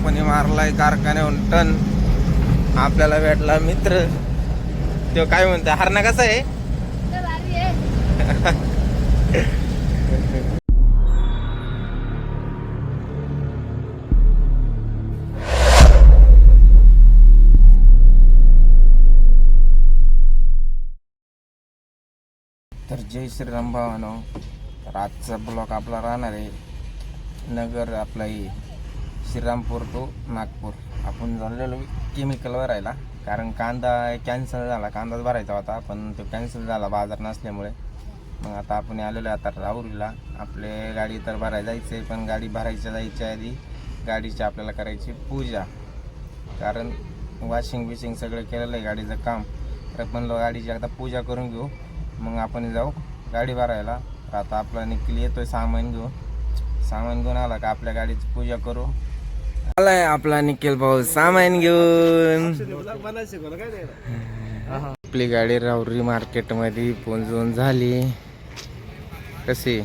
कोणी मारलाय कारखान्याहून टन. आपल्याला भेटला मित्र. तो काय म्हणतो, हरणा कसा आहे? तर जय श्रीराम भावानो. तर आजचा ब्लॉग आपला राहणार आहे नगर आपला श्रीरामपूर टू नागपूर. आपण झालेलो केमिकलवर राहिला, कारण कांदा कॅन्सल झाला. कांदाच भरायचा होता पण तो कॅन्सल झाला बाजार नसल्यामुळे. मग आता आपण आलेलो आता राहुरीला. आपले गाडी तर भरायला जायचं आहे, पण गाडी जायच्या आधी गाडीची आपल्याला करायची पूजा. कारण वॉशिंग सगळं केलेलं आहे गाडीचं काम. तर पण गाडीची आता पूजा करून घेऊ, मग आपण जाऊ गाडी भरायला. आता आपला निखिल येतोय सामान घेऊन आला का आपल्या गाडीची पूजा करू. आलाय आपला निखिल भाऊ सामान घेऊन. आपली गाडी राहुरी मार्केटमध्ये पोहोचून झाली. कशी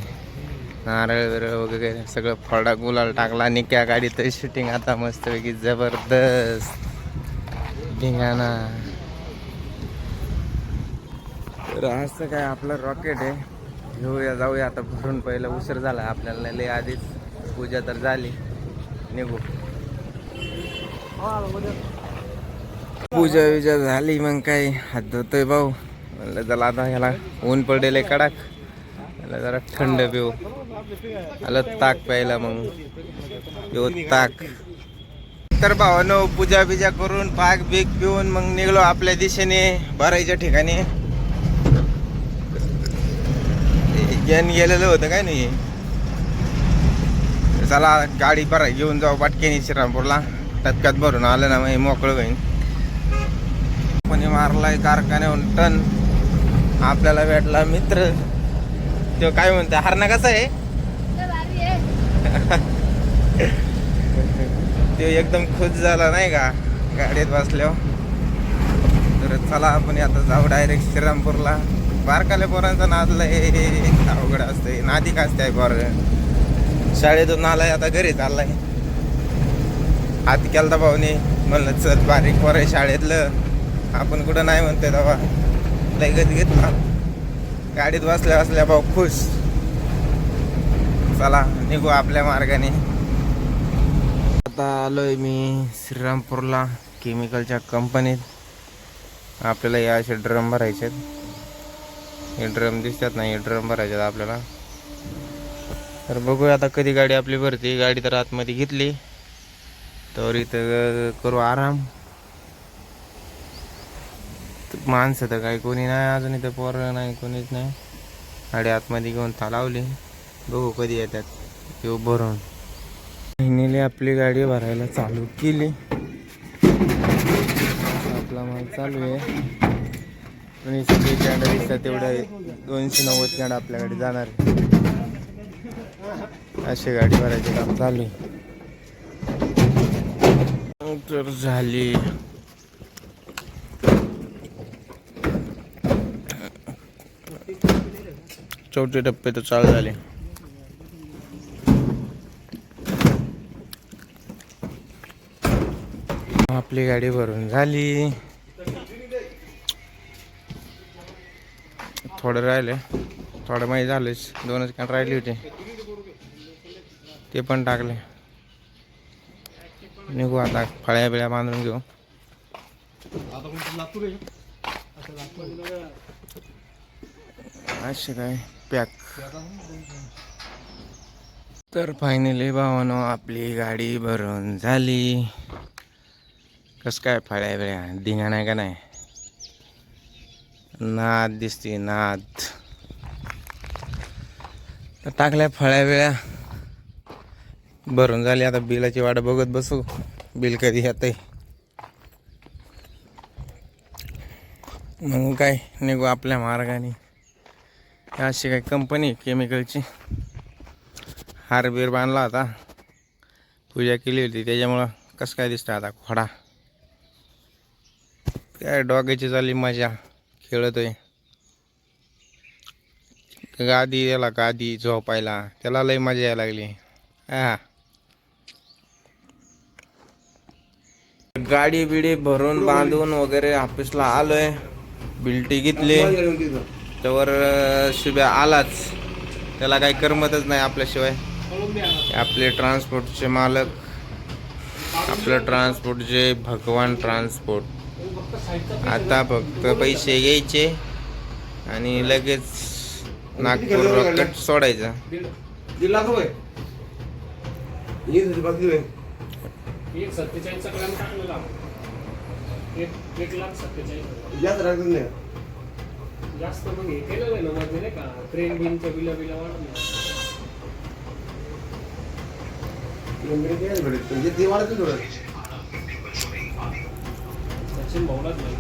नारळ वगैरे सगळं फळा गुलाल टाकला निक्या गाडीत. शूटिंग आता मस्तपैकी जबरदस्त धिंगाणा. तर असं काय आपलं रॉकेट आहे. घेऊया जाऊया आता भरून. पहिलं उशीर झाला आपल्याला लय आधीच. पूजा तर झाली, निघू. पूजा झाली मग काय हात धुतोय भाऊ. म्हणलं चला आता ह्याला ऊन पडेल कडक, त्याला जरा थंड पिऊ. आलं ताक प्यायला, मग पिऊ ताक. तर भावानो पूजा बिजा करून पाक बीक पिऊन मग निघलो आपल्या दिशेने भरायच्या ठिकाणी. ज्ञान गेलेलं होतं काय नाही. चला गाडी भराय घेऊन जाऊ पाटकेनी श्रीरामपूरला. टपक्यात भरून आलं ना मग मोकळं होईन. कोणी मारलाय कारखान्याहून टन. आपल्याला भेटला मित्र. तो काय म्हणतो, हरणा कसा आहे? तो एकदम खुश झाला नाही का गाडीत बसल्यावर. तर चला आपण आता जाऊ डायरेक्ट श्रीरामपूरला. बारकाल्या पोरांचा नादला अवघड असतंय. नादी का असते पोर. शाळेतून आलाय आता घरी चाललाय. हात केलता भाऊने, म्हणलं चल बारीक पोर आहे शाळेतलं, आपण कुठं नाही म्हणतोय बाबा. लगेच घेतला गाडीत बसल्या भाऊ खुश. चला निघू आपल्या मार्गाने. आता आलोय मी श्रीरामपूरला केमिकलच्या कंपनीत. आपल्याला या असे ड्रम भरायचे. हे ड्रम दिसतात ना, हे ड्रम भरायचे आपल्याला. तर बघूया आता कधी गाडी आपली भरते. गाडी तर आतमध्ये घेतली, तर इथं करू आराम. माणसं तर काही कोणी नाही अजून इथं, पोरं नाही कोणीच नाही. गाडी आतमध्ये घेऊन लावली. बघू कधी येतात येऊ भरून. महिन्याने आपली गाडी भरायला चालू केली. आपला माल चालू आहे. आणि सगळे कॅन्ड दिसतात तेवढ्या 290 कॅन्ड आपल्या गाडी जाणार. अशी गाडी भरायची काम चालू आहे. तर झाली चौथे टप्पे तर चालू झाले. आपली गाडी भरून झाली. थोडं राहिले, थोडं माहीत झालंच. 2च कॅन राहिली होती, ते पण टाकले. निघू आता फळ्या बिळ्या बांधून घेऊ. असे काय पॅक. तर फायनली भावानो आपली गाडी भरून झाली. कस काय फळ्या बिळ्या धिंगा नाही का नाही. नाद दिसते नाद. तर टाकल्या फळ्या बिळ्या भरून झाली. आता बिलाची वाट बघत बसू, बिल कधी येतंय. मग काय निघू आपल्या मार्गाने. अशी काही कंपनी केमिकलची. हारबीर बांधला होता, पूजा केली होती, त्याच्यामुळं कसं काय दिसतं आता खोडा. काय डॉगेची झाली मजा, खेळतोय. गादी याला गादी झोपायला त्याला लय मजा यायला लागली. हा गाडी बिडी भरून बांधून वगैरे ऑफिसला आलोय. बिल्टी घेतली त्यावर शिव्या आलाच. त्याला काही करमतच नाही आपल्याशिवाय. आपले ट्रान्सपोर्टचे मालक, आपलं ट्रान्सपोर्टचे भगवान ट्रान्सपोर्ट. आता फक्त पैसे घ्यायचे आणि लगेच नागपूर रॉकेट सोडायचा. 1.5 लाख रुपये 1.47 ग्राम टाकलेला 1,47,000 जास्त मग हे केलेलं आहे ना मध्ये नाही का ट्रेन बिनचं बिला वाढवलं म्हणजे ते वाढत थोडं सचिन भाऊलाच नाही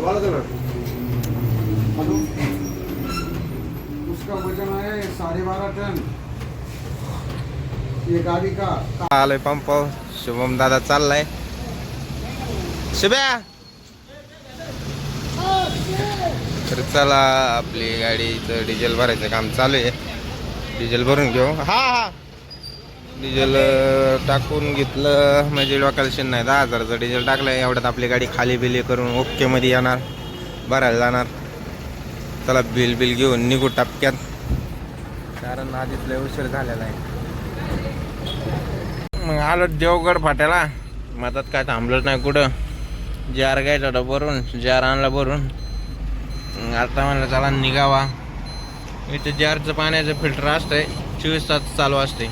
वाढत ना. उसका वजन है 12.5 टन. ये गाड़ी का आलोय पंप. शुभम दादा चाललाय. शुभ्या तर चला, आपली गाडीचं डिझेल भरायचं काम चालू आहे. डिझेल भरून घेऊ. हा डिझेल टाकून घेतलं म्हणजे डोक्याला शेण नाही. 10,000चं डिझेल टाकलं. एवढ्यात आपली गाडी खाली बिली करून ओके मध्ये येणार, भरायला जाणार. चला बिल घेऊन निघू टपक्यात, कारण आधीच लय उशीर झालेला आहे. मग आलो देवगड फाट्याला. मधात काय थांबलं नाही कुठं. जार घ्यायचा होता भरून, जार आणला भरून. आता म्हणलं चला निघावा. इथे जारचं पाण्याचं फिल्टर असतंय, 24 तास चालू असते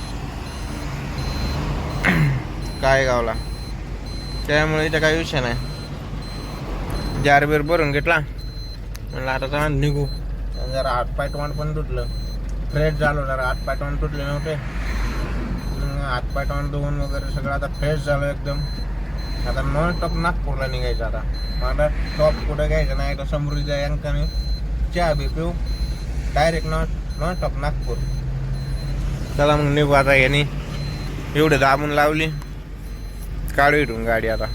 काय गावला. त्यामुळे इथं काही विषय नाही. जार बीर भरून घेतला. म्हणलं आता चला निघू. जरा हातपाय तोंड पण तुटलं, फ्रेश झालो. जरा हातपाय तोंड तुटले नव्हते. हातपाय तोंड धुवून वगैरे सगळं आता फ्रेश झालं एकदम. आता नॉन स्टॉप नागपूरला निघायचं. आता मला स्टॉप कुठं घ्यायचं नाही. तर समृद्धी अंकाने चहा बी पिऊ, डायरेक्ट नॉन स्टॉप नागपूर. चला मग निघू आता. यांनी एवढे दाबून लावली, काढू इथून गाडी आता.